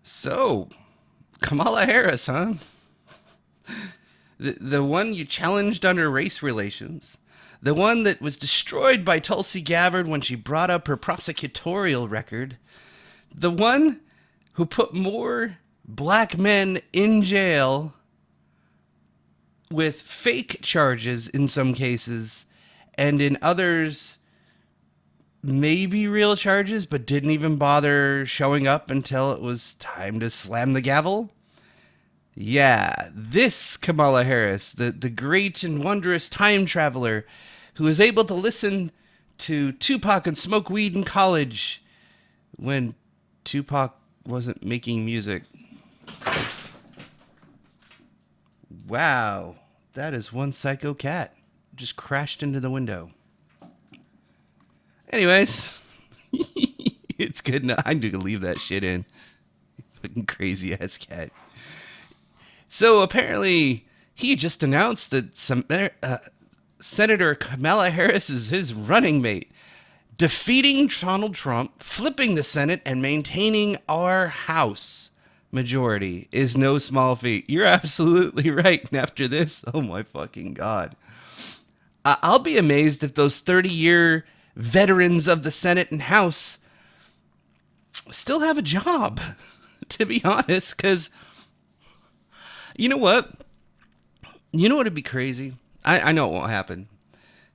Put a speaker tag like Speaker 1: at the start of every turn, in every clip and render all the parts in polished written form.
Speaker 1: So, Kamala Harris, huh? The one you challenged under race relations. The one that was destroyed by Tulsi Gabbard when she brought up her prosecutorial record. The one who put more black men in jail with fake charges in some cases, and in others, maybe real charges, but didn't even bother showing up until it was time to slam the gavel. Yeah, this Kamala Harris, the great and wondrous time traveler who was able to listen to Tupac and smoke weed in college when Tupac wasn't making music. Wow, that is one psycho cat. Just crashed into the window. Anyways, it's good. I need to leave that shit in. Fucking crazy ass cat. So apparently, he just announced that Senator Kamala Harris is his running mate, defeating Donald Trump, flipping the Senate, and maintaining our House majority is no small feat. You're absolutely right. And after this, oh my fucking God. I'll be amazed if those 30-year veterans of the Senate and House still have a job, to be honest, because you know what? You know what would be crazy? I know it won't happen.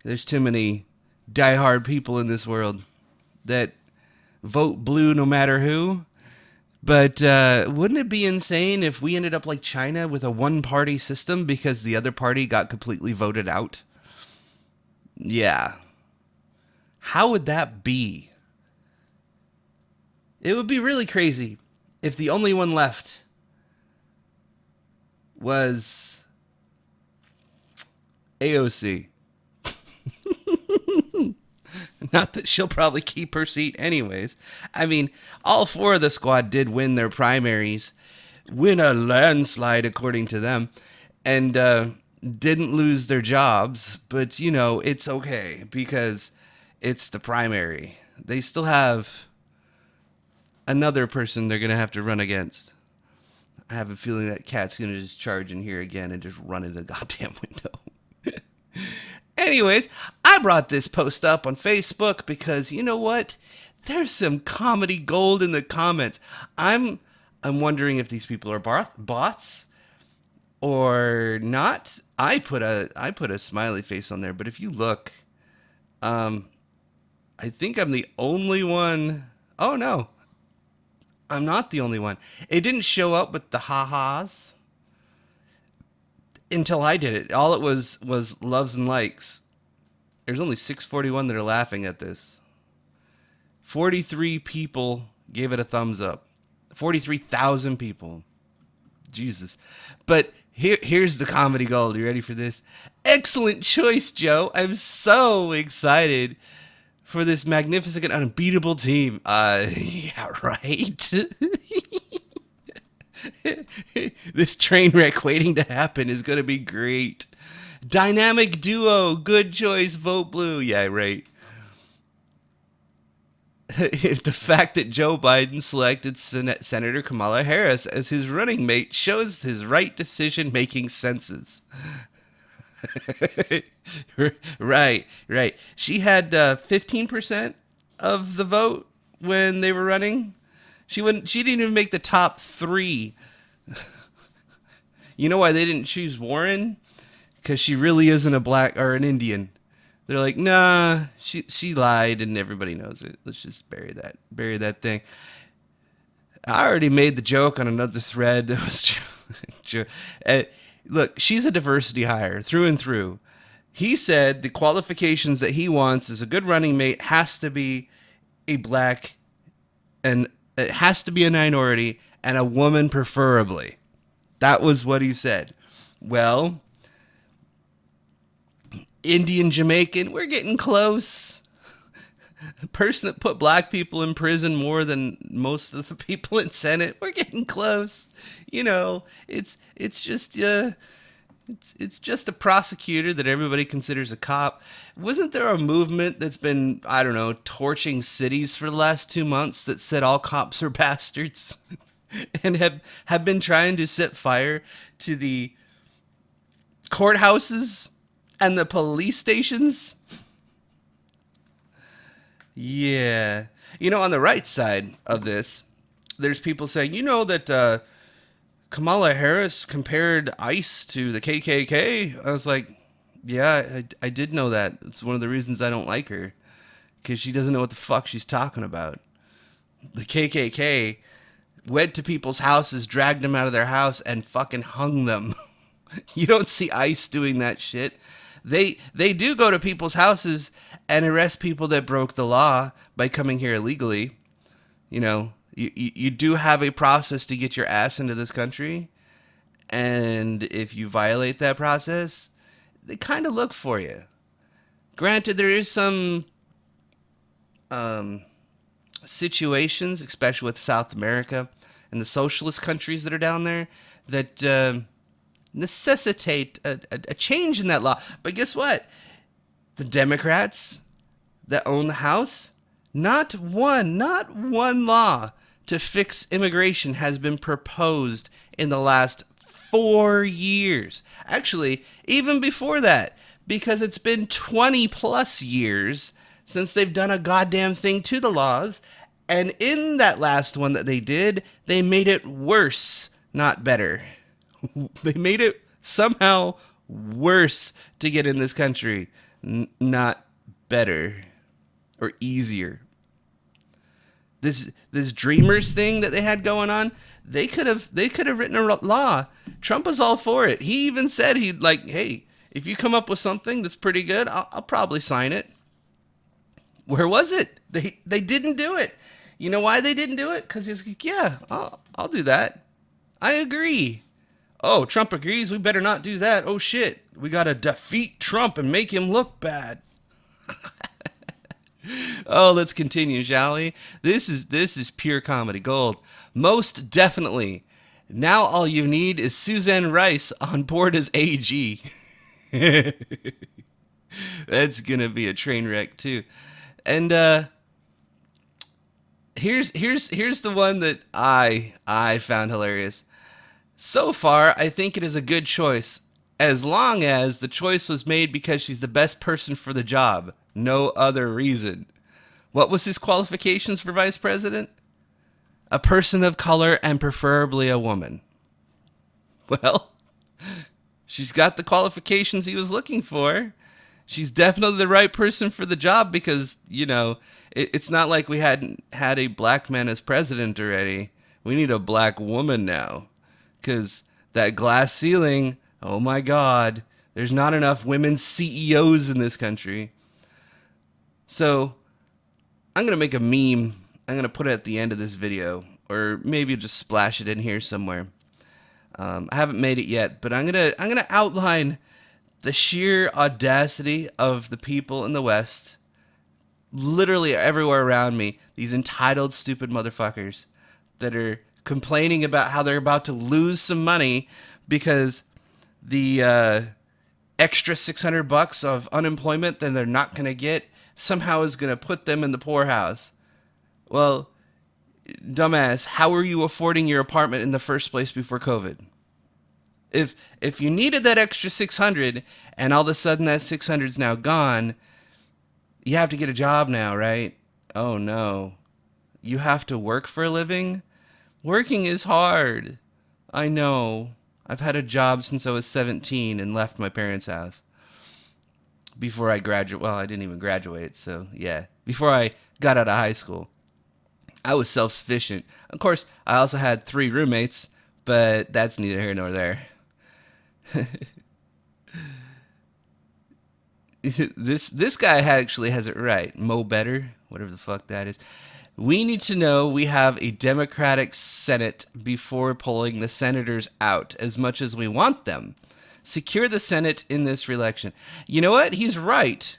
Speaker 1: There's too many diehard people in this world that vote blue no matter who. But wouldn't it be insane if we ended up like China with a one-party system because the other party got completely voted out? Yeah. How would that be? It would be really crazy if the only one left was AOC. Not that she'll probably keep her seat anyways. I mean, all four of the squad did win their primaries, win a landslide according to them, and didn't lose their jobs. But, you know, it's okay because it's the primary. They still have another person they're going to have to run against. I have a feeling that cat's going to just charge in here again and just run into the goddamn window. Anyways, I brought this post up on Facebook because you know what? There's some comedy gold in the comments. I'm wondering if these people are bots or not. I put a smiley face on there, but if you look, um, I think I'm the only one. Oh no, I'm not the only one. It didn't show up with the ha-has until I did it. All it was loves and likes. There's only 641 that are laughing at this. 43 people gave it a thumbs up. 43,000 people. Jesus. But here's the comedy gold. You ready for this? Excellent choice, Joe. I'm so excited for this magnificent and unbeatable team. Yeah, right. This train wreck waiting to happen is going to be great. Dynamic duo, good choice, vote blue. Yeah, right. The fact that Joe Biden selected Senator Kamala Harris as his running mate shows his right decision making senses. Right, right. She had 15% of the vote when they were running. She didn't even make the top three. You know why they didn't choose Warren? Because she really isn't a black or an Indian. They're like, nah, she lied and everybody knows it. Let's just bury that thing. I already made the joke on another thread that was uh, look, she's a diversity hire through and through. He said the qualifications that he wants as a good running mate has to be a black and it has to be a minority and a woman preferably. That was what he said. Well, Indian Jamaican, we're getting close. A person that put black people in prison more than most of the people in Senate, we're getting close. You know, it's just it's just a prosecutor that everybody considers a cop. Wasn't there a movement that's been, I don't know, torching cities for the last 2 months that said all cops are bastards? and have been trying to set fire to the courthouses and the police stations. Yeah. On the right side of this, there's people saying, that Kamala Harris compared ICE to the KKK. I was like, yeah, I did know that. It's one of the reasons I don't like her, because she doesn't know what the fuck she's talking about. The KKK went to people's houses, dragged them out of their house, and fucking hung them. You don't see ICE doing that shit. They do go to people's houses and arrest people that broke the law by coming here illegally. You do have a process to get your ass into this country, and if you violate that process, they kind of look for you. Granted, there is some situations, especially with South America and the socialist countries that are down there, that necessitate a change in that law. But guess what? The Democrats that own the House, not one law to fix immigration has been proposed in the last 4 years. Actually, even before that, because it's been 20 plus years since they've done a goddamn thing to the laws. And in that last one that they did, they made it worse, not better. They made it somehow worse to get in this country, not better or easier. This dreamers thing that they had going on, they could have written a law. Trump was all for it. He even said he'd like, hey, if you come up with something that's pretty good, I'll probably sign it. Where was it? They didn't do it. You know why they didn't do it? Because he's like, yeah, I'll do that. I agree. Oh, Trump agrees. We better not do that. Oh shit, we gotta defeat Trump and make him look bad. Oh, let's continue, shall we? This is pure comedy gold. Most definitely. Now all you need is Suzanne Rice on board as AG. That's gonna be a train wreck too. And here's the one that I found hilarious. So far, I think it is a good choice, as long as the choice was made because she's the best person for the job. No other reason. What was his qualifications for vice president? A person of color and preferably a woman. Well, she's got the qualifications he was looking for. She's definitely the right person for the job because, it's not like we hadn't had a black man as president already. We need a black woman now. Because that glass ceiling, oh my God, there's not enough women CEOs in this country. So I'm going to make a meme. I'm going to put it at the end of this video, or maybe just splash it in here somewhere. I haven't made it yet, but I'm gonna outline the sheer audacity of the people in the West, literally everywhere around me, these entitled, stupid motherfuckers that are complaining about how they're about to lose some money because the extra $600 of unemployment that they're not going to get somehow is going to put them in the poorhouse. Well, dumbass, how were you affording your apartment in the first place before COVID? If you needed that extra 600 and all of a sudden that 600 is now gone, you have to get a job now, right? Oh no. You have to work for a living? Working is hard. I know. I've had a job since I was 17 and left my parents' house. Before I graduate, well, I didn't even graduate, so yeah. Before I got out of high school, I was self-sufficient. Of course, I also had 3 roommates, but that's neither here nor there. This guy actually has it right. Mo Better, whatever the fuck that is. We need to know we have a Democratic Senate before pulling the senators out as much as we want them. Secure the Senate in this re-election. You know what? He's right.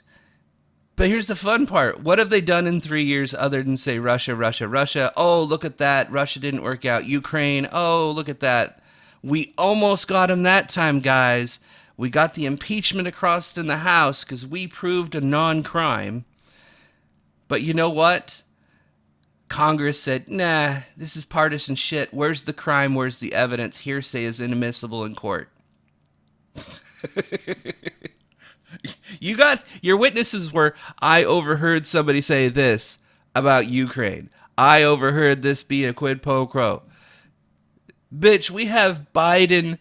Speaker 1: But here's the fun part. What have they done in 3 years other than say Russia, Russia, Russia? Oh, look at that. Russia didn't work out. Ukraine. Oh, look at that. We almost got him that time, guys. We got the impeachment across in the House because we proved a non-crime. But you know what? Congress said, nah, this is partisan shit. Where's the crime? Where's the evidence? Hearsay is inadmissible in court. You got your witnesses were, I overheard somebody say this about Ukraine. I overheard this be a quid pro quo. Bitch, we have Biden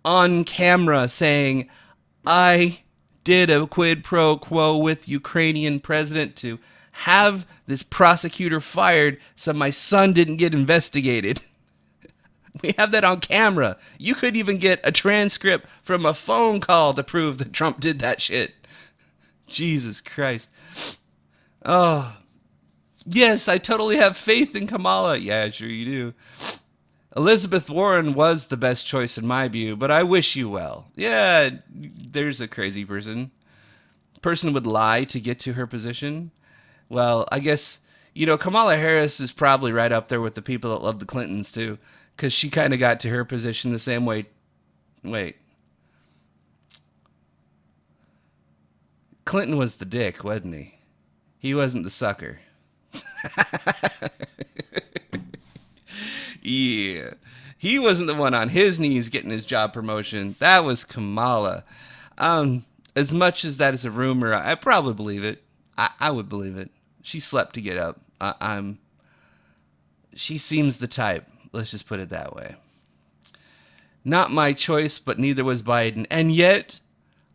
Speaker 1: on camera saying, I did a quid pro quo with Ukrainian president to have this prosecutor fired so my son didn't get investigated. We have that on camera. You could even get a transcript from a phone call to prove that Trump did that shit. Jesus Christ. Oh, yes, I totally have faith in Kamala. Yeah, sure you do. Elizabeth Warren was the best choice in my view, but I wish you well. Yeah, there's a crazy person. Person would lie to get to her position. Well, I guess, Kamala Harris is probably right up there with the people that love the Clintons too, because she kind of got to her position the same way. Wait. Clinton was the dick, wasn't he? He wasn't the sucker. Yeah. He wasn't the one on his knees getting his job promotion. That was Kamala. As much as that is a rumor, I probably believe it. I would believe it. She slept to get up. She seems the type. Let's just put it that way. Not my choice, but neither was Biden. And yet,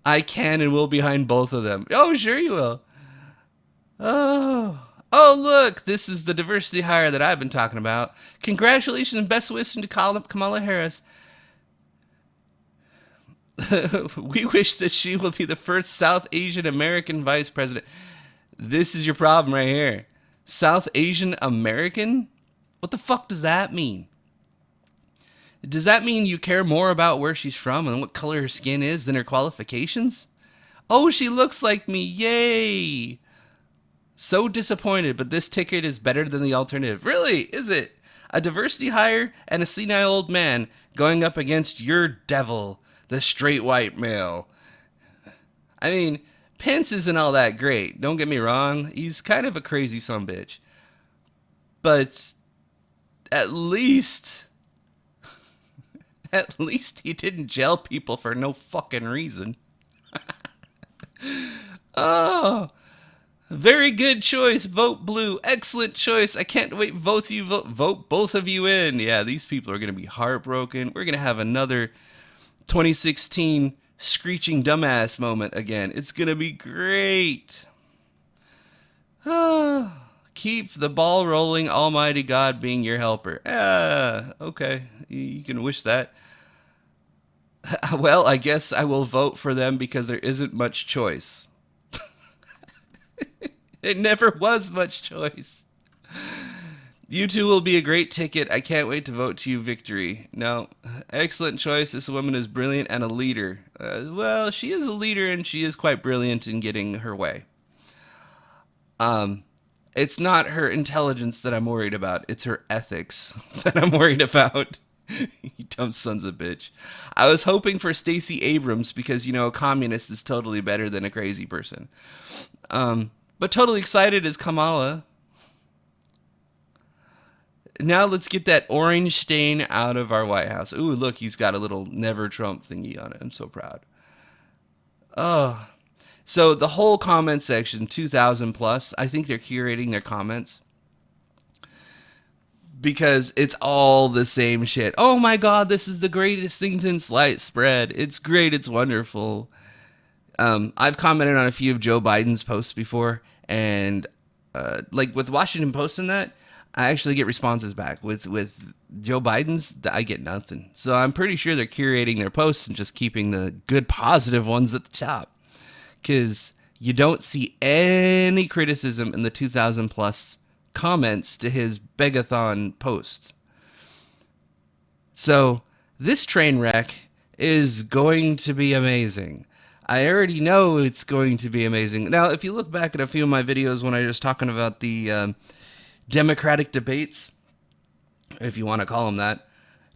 Speaker 1: I can and will behind both of them. Oh, sure you will. Oh, look, this is the diversity hire that I've been talking about. Congratulations and best wishes to Kamala Harris. We wish that she will be the first South Asian American vice president. This is your problem right here. South Asian American? What the fuck does that mean? Does that mean you care more about where she's from and what color her skin is than her qualifications? Oh, she looks like me. Yay. So disappointed, but this ticket is better than the alternative. Really? Is it? A diversity hire and a senile old man going up against your devil, the straight white male. I mean, Pence isn't all that great. Don't get me wrong. He's kind of a crazy sumbitch. But at least he didn't jail people for no fucking reason. Oh, very good choice. Vote blue. Excellent choice. I can't wait. Vote both of you in. Yeah, these people are going to be heartbroken. We're going to have another 2016 screeching dumbass moment again. It's going to be great. Keep the ball rolling, Almighty God being your helper. Okay. You can wish that. Well, I guess I will vote for them because there isn't much choice. It never was much choice. You two will be a great ticket. I can't wait to vote to you victory. No, excellent choice. This woman is brilliant and a leader. Well, she is a leader and she is quite brilliant in getting her way. It's not her intelligence that I'm worried about. It's her ethics that I'm worried about. You dumb sons of bitch. I was hoping for Stacey Abrams because, a communist is totally better than a crazy person. But totally excited is Kamala. Now let's get that orange stain out of our White House. Ooh, look, he's got a little Never Trump thingy on it. I'm so proud. Oh. So the whole comment section, 2,000 plus, I think they're curating their comments. Because it's all the same shit. Oh my God, this is the greatest thing since sliced spread. It's great. It's wonderful. I've commented on a few of Joe Biden's posts before. And like with Washington Post and that, I actually get responses back. With Joe Biden's, I get nothing. So I'm pretty sure they're curating their posts and just keeping the good positive ones at the top. Because you don't see any criticism in the 2,000 plus comments to his begathon post. So this train wreck is going to be amazing. I already know it's going to be amazing. Now, if you look back at a few of my videos when I was talking about the Democratic debates, if you want to call them that,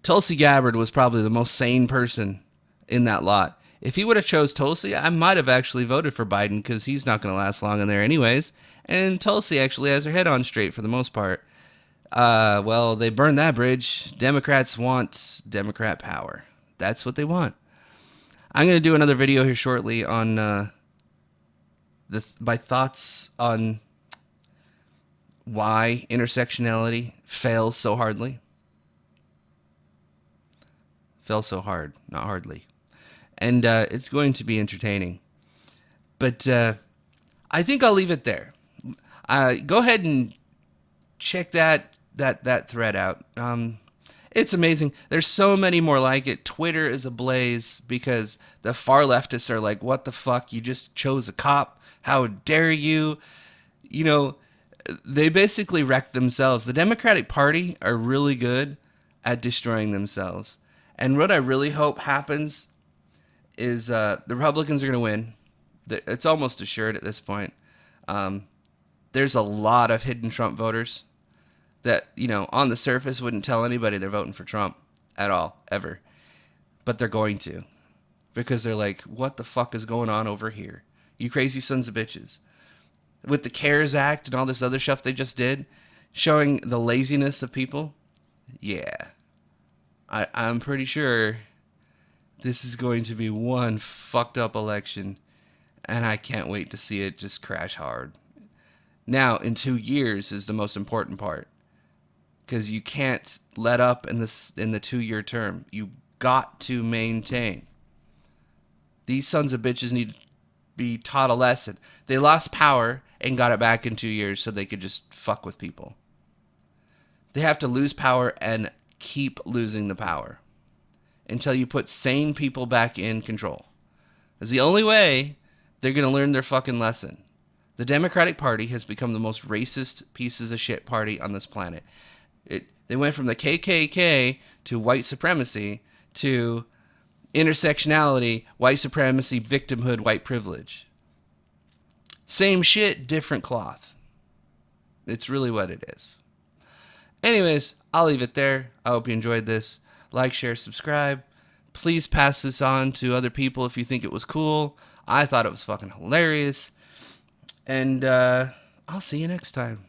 Speaker 1: Tulsi Gabbard was probably the most sane person in that lot. If he would have chose Tulsi, I might have actually voted for Biden because he's not going to last long in there anyways. And Tulsi actually has her head on straight for the most part. Well, they burned that bridge. Democrats want Democrat power. That's what they want. I'm going to do another video here shortly on my thoughts on why intersectionality fails so hardly. Fell so hard, not hardly. And it's going to be entertaining. But I think I'll leave it there. Go ahead and check that thread out. It's amazing. There's so many more like it. Twitter is ablaze because the far leftists are like, "What the fuck? You just chose a cop? How dare you?" You know, they basically wrecked themselves. The Democratic Party are really good at destroying themselves. And what I really hope happens is the Republicans are going to win. It's almost assured at this point. There's a lot of hidden Trump voters that, on the surface wouldn't tell anybody they're voting for Trump at all, ever. But they're going to. Because they're like, what the fuck is going on over here? You crazy sons of bitches. With the CARES Act and all this other stuff they just did, showing the laziness of people, yeah. I'm pretty sure this is going to be one fucked up election. And I can't wait to see it just crash hard. Now, in 2 years is the most important part. Because you can't let up in the 2-year term. You got to maintain. These sons of bitches need to be taught a lesson. They lost power and got it back in 2 years so they could just fuck with people. They have to lose power and keep losing the power until you put sane people back in control. That's the only way they're going to learn their fucking lesson. The Democratic Party has become the most racist pieces of shit party on this planet. They went from the KKK to white supremacy to intersectionality, white supremacy, victimhood, white privilege. Same shit, different cloth. It's really what it is. Anyways, I'll leave it there. I hope you enjoyed this. Like, share, subscribe. Please pass this on to other people if you think it was cool. I thought it was fucking hilarious. And I'll see you next time.